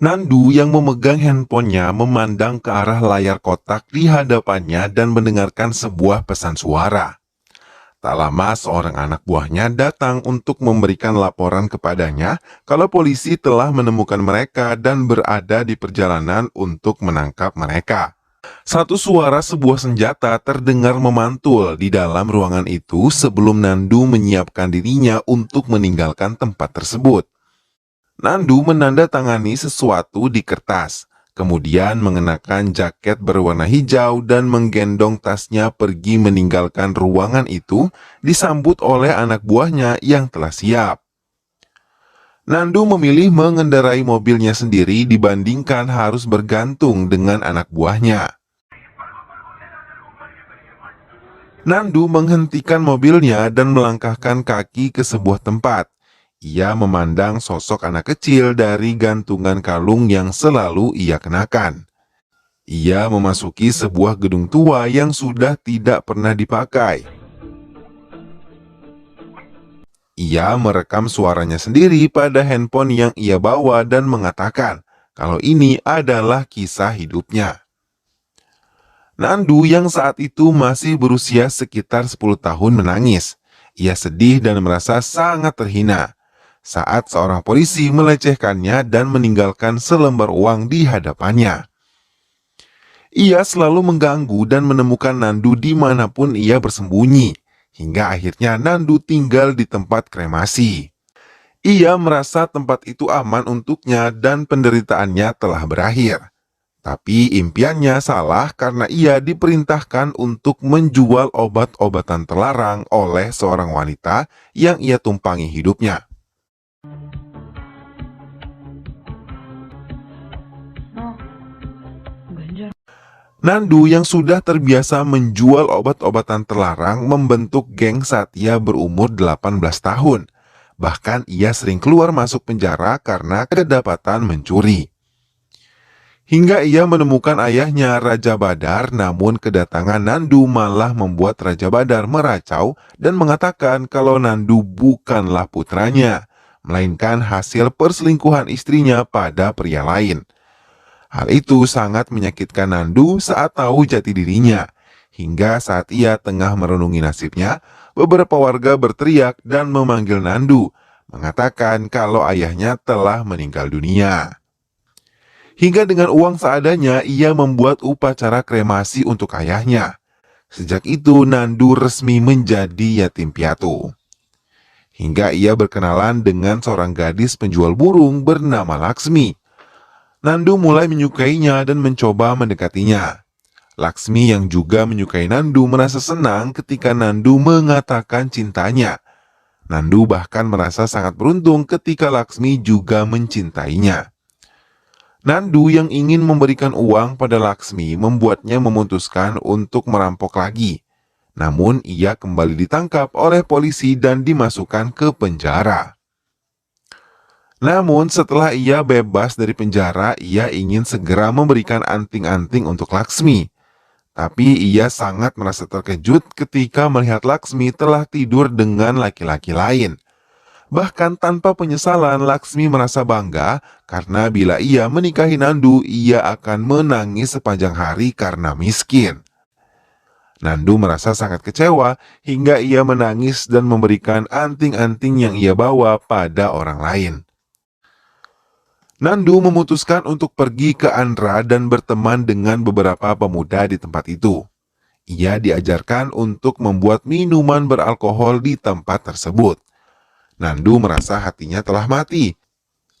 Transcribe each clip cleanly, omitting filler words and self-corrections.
Nandu yang memegang handphonenya memandang ke arah layar kotak di hadapannya dan mendengarkan sebuah pesan suara. Tak lama seorang anak buahnya datang untuk memberikan laporan kepadanya kalau polisi telah menemukan mereka dan berada di perjalanan untuk menangkap mereka. Satu suara sebuah senjata terdengar memantul di dalam ruangan itu sebelum Nandu menyiapkan dirinya untuk meninggalkan tempat tersebut. Nandu menandatangani sesuatu di kertas, kemudian mengenakan jaket berwarna hijau dan menggendong tasnya pergi meninggalkan ruangan itu disambut oleh anak buahnya yang telah siap. Nandu memilih mengendarai mobilnya sendiri dibandingkan harus bergantung dengan anak buahnya. Nandu menghentikan mobilnya dan melangkahkan kaki ke sebuah tempat. Ia memandang sosok anak kecil dari gantungan kalung yang selalu ia kenakan. Ia memasuki sebuah gedung tua yang sudah tidak pernah dipakai. Ia merekam suaranya sendiri pada handphone yang ia bawa dan mengatakan kalau ini adalah kisah hidupnya. Nandu yang saat itu masih berusia sekitar 10 tahun menangis. Ia sedih dan merasa sangat terhina saat seorang polisi melecehkannya dan meninggalkan selembar uang di hadapannya. Ia selalu mengganggu dan menemukan Nandu dimanapun ia bersembunyi, hingga akhirnya Nandu tinggal di tempat kremasi. Ia merasa tempat itu aman untuknya dan penderitaannya telah berakhir. Tapi impiannya salah karena ia diperintahkan untuk menjual obat-obatan terlarang oleh seorang wanita yang ia tumpangi hidupnya. Nandu yang sudah terbiasa menjual obat-obatan terlarang membentuk geng saat ia berumur 18 tahun. Bahkan ia sering keluar masuk penjara karena kedapatan mencuri. Hingga ia menemukan ayahnya Raja Badar, namun kedatangan Nandu malah membuat Raja Badar meracau dan mengatakan kalau Nandu bukanlah putranya, melainkan hasil perselingkuhan istrinya pada pria lain. Hal itu sangat menyakitkan Nandu saat tahu jati dirinya. Hingga saat ia tengah merenungi nasibnya, beberapa warga berteriak dan memanggil Nandu, mengatakan kalau ayahnya telah meninggal dunia. Hingga dengan uang seadanya, ia membuat upacara kremasi untuk ayahnya. Sejak itu, Nandu resmi menjadi yatim piatu. Hingga ia berkenalan dengan seorang gadis penjual burung bernama Laksmi. Nandu mulai menyukainya dan mencoba mendekatinya. Laksmi yang juga menyukai Nandu merasa senang ketika Nandu mengatakan cintanya. Nandu bahkan merasa sangat beruntung ketika Laksmi juga mencintainya. Nandu yang ingin memberikan uang pada Laksmi membuatnya memutuskan untuk merampok lagi. Namun ia kembali ditangkap oleh polisi dan dimasukkan ke penjara. Namun setelah ia bebas dari penjara, ia ingin segera memberikan anting-anting untuk Laksmi. Tapi ia sangat merasa terkejut ketika melihat Laksmi telah tidur dengan laki-laki lain. Bahkan tanpa penyesalan, Laksmi merasa bangga karena bila ia menikahi Nandu, ia akan menangis sepanjang hari karena miskin. Nandu merasa sangat kecewa hingga ia menangis dan memberikan anting-anting yang ia bawa pada orang lain. Nandu memutuskan untuk pergi ke Andhra dan berteman dengan beberapa pemuda di tempat itu. Ia diajarkan untuk membuat minuman beralkohol di tempat tersebut. Nandu merasa hatinya telah mati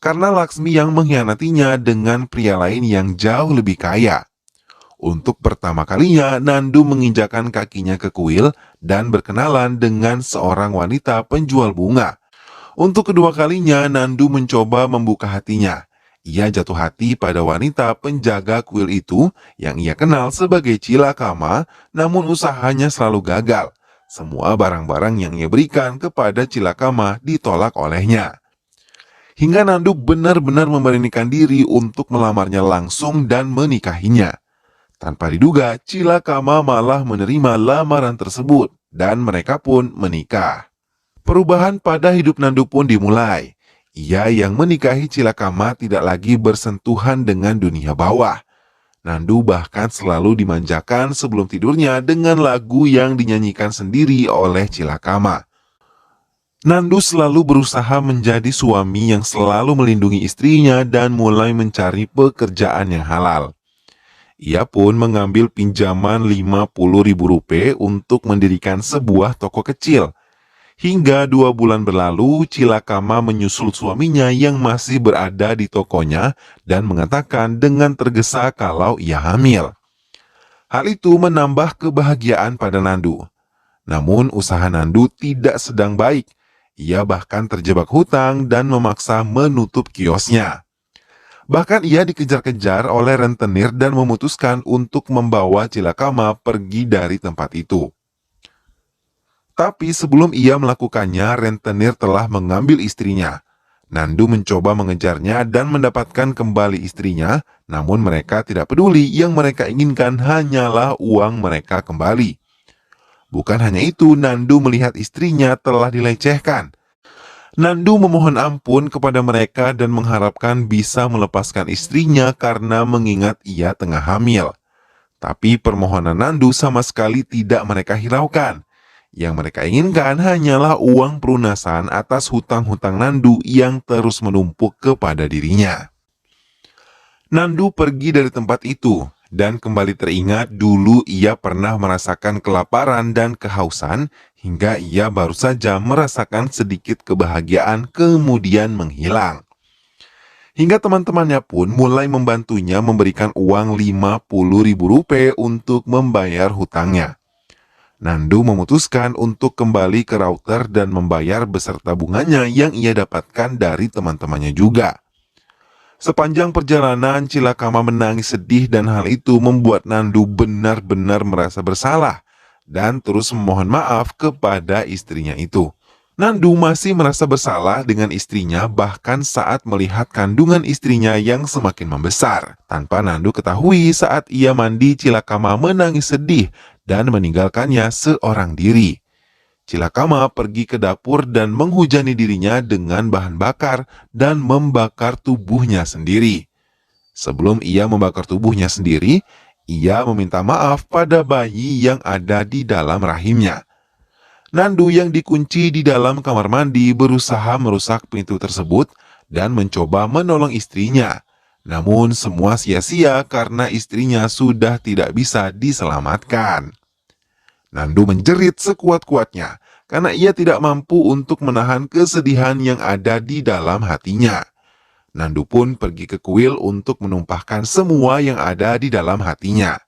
karena Laksmi yang mengkhianatinya dengan pria lain yang jauh lebih kaya. Untuk pertama kalinya, Nandu menginjakan kakinya ke kuil dan berkenalan dengan seorang wanita penjual bunga. Untuk kedua kalinya, Nandu mencoba membuka hatinya. Ia jatuh hati pada wanita penjaga kuil itu yang ia kenal sebagai Cilakama, namun usahanya selalu gagal. Semua barang-barang yang ia berikan kepada Cilakama ditolak olehnya. Hingga Nandu benar-benar memberanikan diri untuk melamarnya langsung dan menikahinya. Tanpa diduga, Cilakama malah menerima lamaran tersebut dan mereka pun menikah. Perubahan pada hidup Nandu pun dimulai. Ia yang menikahi Cilakama tidak lagi bersentuhan dengan dunia bawah. Nandu bahkan selalu dimanjakan sebelum tidurnya dengan lagu yang dinyanyikan sendiri oleh Cilakama. Nandu selalu berusaha menjadi suami yang selalu melindungi istrinya dan mulai mencari pekerjaan yang halal. Ia pun mengambil pinjaman Rp50.000 untuk mendirikan sebuah toko kecil. Hingga 2 bulan berlalu, Cilakama menyusul suaminya yang masih berada di tokonya dan mengatakan dengan tergesa kalau ia hamil. Hal itu menambah kebahagiaan pada Nandu. Namun usaha Nandu tidak sedang baik. Ia bahkan terjebak hutang dan memaksa menutup kiosnya. Bahkan ia dikejar-kejar oleh rentenir dan memutuskan untuk membawa Cilakama pergi dari tempat itu. Tapi sebelum ia melakukannya, rentenir telah mengambil istrinya. Nandu mencoba mengejarnya dan mendapatkan kembali istrinya, namun mereka tidak peduli, yang mereka inginkan hanyalah uang mereka kembali. Bukan hanya itu, Nandu melihat istrinya telah dilecehkan. Nandu memohon ampun kepada mereka dan mengharapkan bisa melepaskan istrinya karena mengingat ia tengah hamil. Tapi permohonan Nandu sama sekali tidak mereka hiraukan. Yang mereka inginkan hanyalah uang pelunasan atas hutang-hutang Nandu yang terus menumpuk kepada dirinya. Nandu pergi dari tempat itu dan kembali teringat dulu ia pernah merasakan kelaparan dan kehausan hingga ia baru saja merasakan sedikit kebahagiaan kemudian menghilang. Hingga teman-temannya pun mulai membantunya memberikan uang Rp50.000 untuk membayar hutangnya. Nandu memutuskan untuk kembali ke router dan membayar beserta bunganya yang ia dapatkan dari teman-temannya juga. Sepanjang perjalanan, Cilakama menangis sedih dan hal itu membuat Nandu benar-benar merasa bersalah dan terus memohon maaf kepada istrinya itu. Nandu masih merasa bersalah dengan istrinya bahkan saat melihat kandungan istrinya yang semakin membesar. Tanpa Nandu ketahui, saat ia mandi, Cilakama menangis sedih dan meninggalkannya seorang diri. Cilakama pergi ke dapur dan menghujani dirinya dengan bahan bakar dan membakar tubuhnya sendiri. Sebelum ia membakar tubuhnya sendiri, ia meminta maaf pada bayi yang ada di dalam rahimnya. Nandu yang dikunci di dalam kamar mandi berusaha merusak pintu tersebut dan mencoba menolong istrinya. Namun semua sia-sia karena istrinya sudah tidak bisa diselamatkan. Nandu menjerit sekuat-kuatnya karena ia tidak mampu untuk menahan kesedihan yang ada di dalam hatinya. Nandu pun pergi ke kuil untuk menumpahkan semua yang ada di dalam hatinya.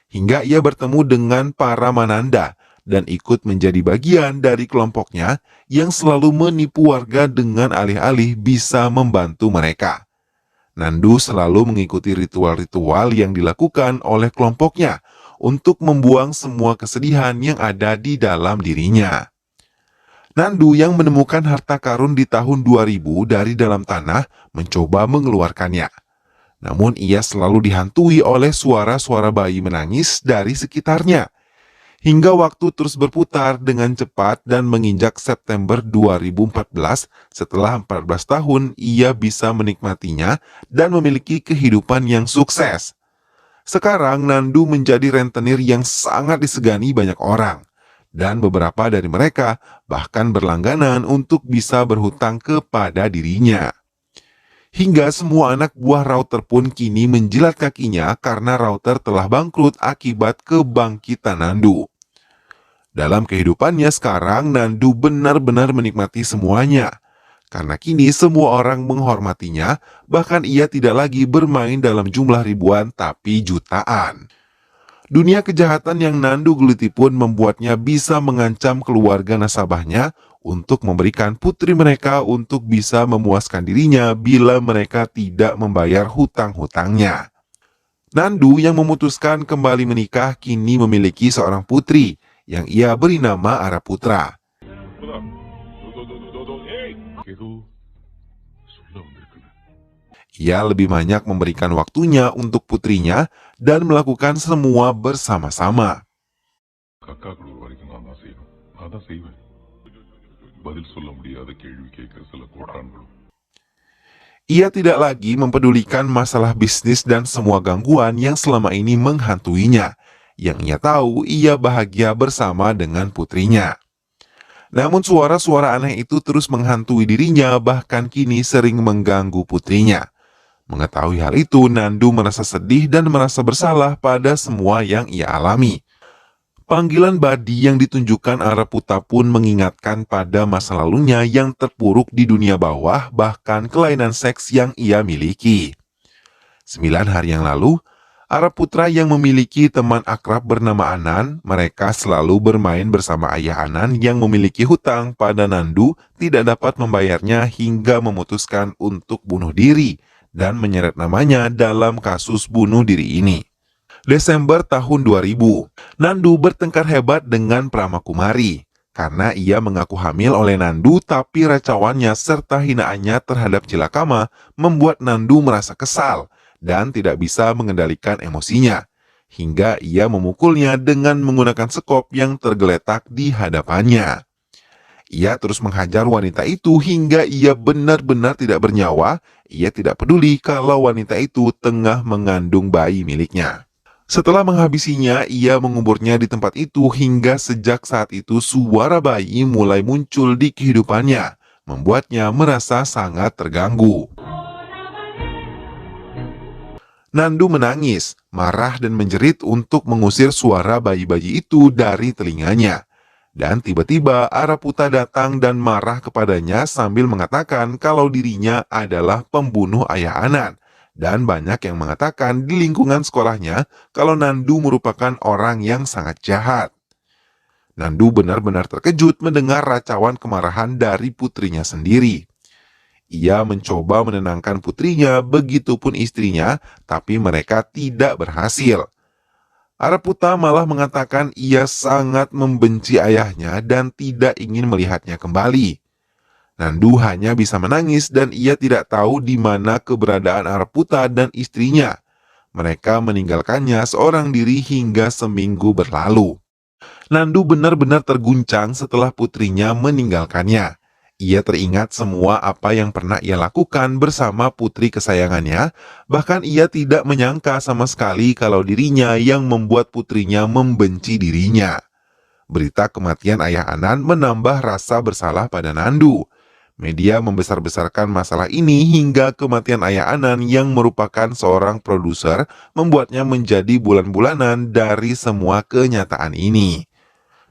Hingga ia bertemu dengan para mananda dan ikut menjadi bagian dari kelompoknya yang selalu menipu warga dengan alih-alih bisa membantu mereka. Nandu selalu mengikuti ritual-ritual yang dilakukan oleh kelompoknya untuk membuang semua kesedihan yang ada di dalam dirinya. Nandu yang menemukan harta karun di tahun 2000 dari dalam tanah mencoba mengeluarkannya. Namun ia selalu dihantui oleh suara-suara bayi menangis dari sekitarnya. Hingga waktu terus berputar dengan cepat dan menginjak September 2014, setelah 14 tahun ia bisa menikmatinya dan memiliki kehidupan yang sukses. Sekarang Nandu menjadi rentenir yang sangat disegani banyak orang, dan beberapa dari mereka bahkan berlangganan untuk bisa berhutang kepada dirinya. Hingga semua anak buah router pun kini menjilat kakinya karena router telah bangkrut akibat kebangkitan Nandu. Dalam kehidupannya sekarang, Nandu benar-benar menikmati semuanya. Karena kini semua orang menghormatinya, bahkan ia tidak lagi bermain dalam jumlah ribuan tapi jutaan. Dunia kejahatan yang Nandu geluti pun membuatnya bisa mengancam keluarga nasabahnya untuk memberikan putri mereka untuk bisa memuaskan dirinya bila mereka tidak membayar hutang-hutangnya. Nandu yang memutuskan kembali menikah kini memiliki seorang putri yang ia beri nama Araputra. Ia lebih banyak memberikan waktunya untuk putrinya dan melakukan semua bersama-sama. Ia tidak lagi mempedulikan masalah bisnis dan semua gangguan yang selama ini menghantuinya. Yang ia tahu, ia bahagia bersama dengan putrinya. Namun suara-suara aneh itu terus menghantui dirinya, bahkan kini sering mengganggu putrinya. Mengetahui hal itu, Nandu merasa sedih dan merasa bersalah pada semua yang ia alami. Panggilan Badi yang ditunjukkan Araputa pun mengingatkan pada masa lalunya yang terpuruk di dunia bawah, bahkan kelainan seks yang ia miliki. 9 hari yang lalu, Araputra yang memiliki teman akrab bernama Anan, mereka selalu bermain bersama ayah Anan yang memiliki hutang pada Nandu, tidak dapat membayarnya hingga memutuskan untuk bunuh diri dan menyeret namanya dalam kasus bunuh diri ini. Desember tahun 2000, Nandu bertengkar hebat dengan Pramakumari karena ia mengaku hamil oleh Nandu, tapi racauannya serta hinaannya terhadap Cilakama membuat Nandu merasa kesal dan tidak bisa mengendalikan emosinya, hingga ia memukulnya dengan menggunakan sekop yang tergeletak di hadapannya. Ia terus menghajar wanita itu hingga ia benar-benar tidak bernyawa. Ia tidak peduli kalau wanita itu tengah mengandung bayi miliknya. Setelah menghabisinya, ia menguburnya di tempat itu hingga sejak saat itu suara bayi mulai muncul di kehidupannya, membuatnya merasa sangat terganggu. Nandu menangis, marah dan menjerit untuk mengusir suara bayi-bayi itu dari telinganya. Dan tiba-tiba Araputa datang dan marah kepadanya sambil mengatakan kalau dirinya adalah pembunuh ayah Anan. Dan banyak yang mengatakan di lingkungan sekolahnya kalau Nandu merupakan orang yang sangat jahat. Nandu benar-benar terkejut mendengar racauan kemarahan dari putrinya sendiri. Ia mencoba menenangkan putrinya, begitupun istrinya, tapi mereka tidak berhasil. Araputa malah mengatakan ia sangat membenci ayahnya dan tidak ingin melihatnya kembali. Nandu hanya bisa menangis dan ia tidak tahu di mana keberadaan Araputa dan istrinya. Mereka meninggalkannya seorang diri hingga seminggu berlalu. Nandu benar-benar terguncang setelah putrinya meninggalkannya. Ia teringat semua apa yang pernah ia lakukan bersama putri kesayangannya, bahkan ia tidak menyangka sama sekali kalau dirinya yang membuat putrinya membenci dirinya. Berita kematian ayah Anan menambah rasa bersalah pada Nandu. Media membesar-besarkan masalah ini hingga kematian ayah Anan yang merupakan seorang produser membuatnya menjadi bulan-bulanan dari semua kenyataan ini.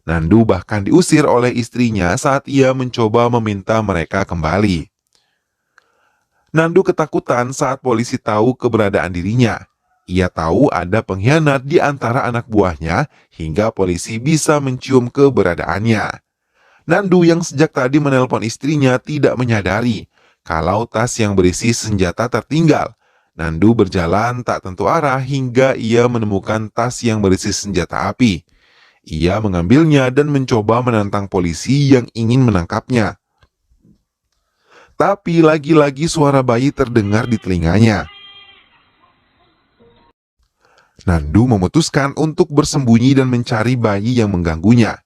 Nandu bahkan diusir oleh istrinya saat ia mencoba meminta mereka kembali. Nandu ketakutan saat polisi tahu keberadaan dirinya. Ia tahu ada pengkhianat di antara anak buahnya hingga polisi bisa mencium keberadaannya. Nandu yang sejak tadi menelpon istrinya tidak menyadari kalau tas yang berisi senjata tertinggal. Nandu berjalan tak tentu arah hingga ia menemukan tas yang berisi senjata api. Ia mengambilnya dan mencoba menantang polisi yang ingin menangkapnya. Tapi lagi-lagi suara bayi terdengar di telinganya. Nandu memutuskan untuk bersembunyi dan mencari bayi yang mengganggunya.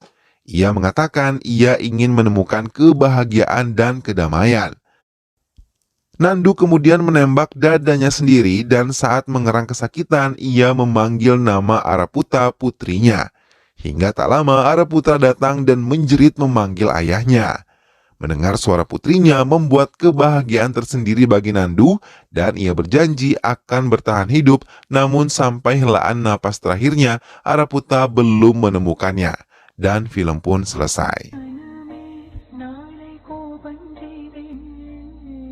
Ia mengatakan ia ingin menemukan kebahagiaan dan kedamaian. Nandu kemudian menembak dadanya sendiri dan saat mengerang kesakitan, ia memanggil nama Araputa putrinya. Hingga tak lama Araputa datang dan menjerit memanggil ayahnya. Mendengar suara putrinya membuat kebahagiaan tersendiri bagi Nandu dan ia berjanji akan bertahan hidup, namun sampai helaan napas terakhirnya Araputa belum menemukannya. Dan film pun selesai.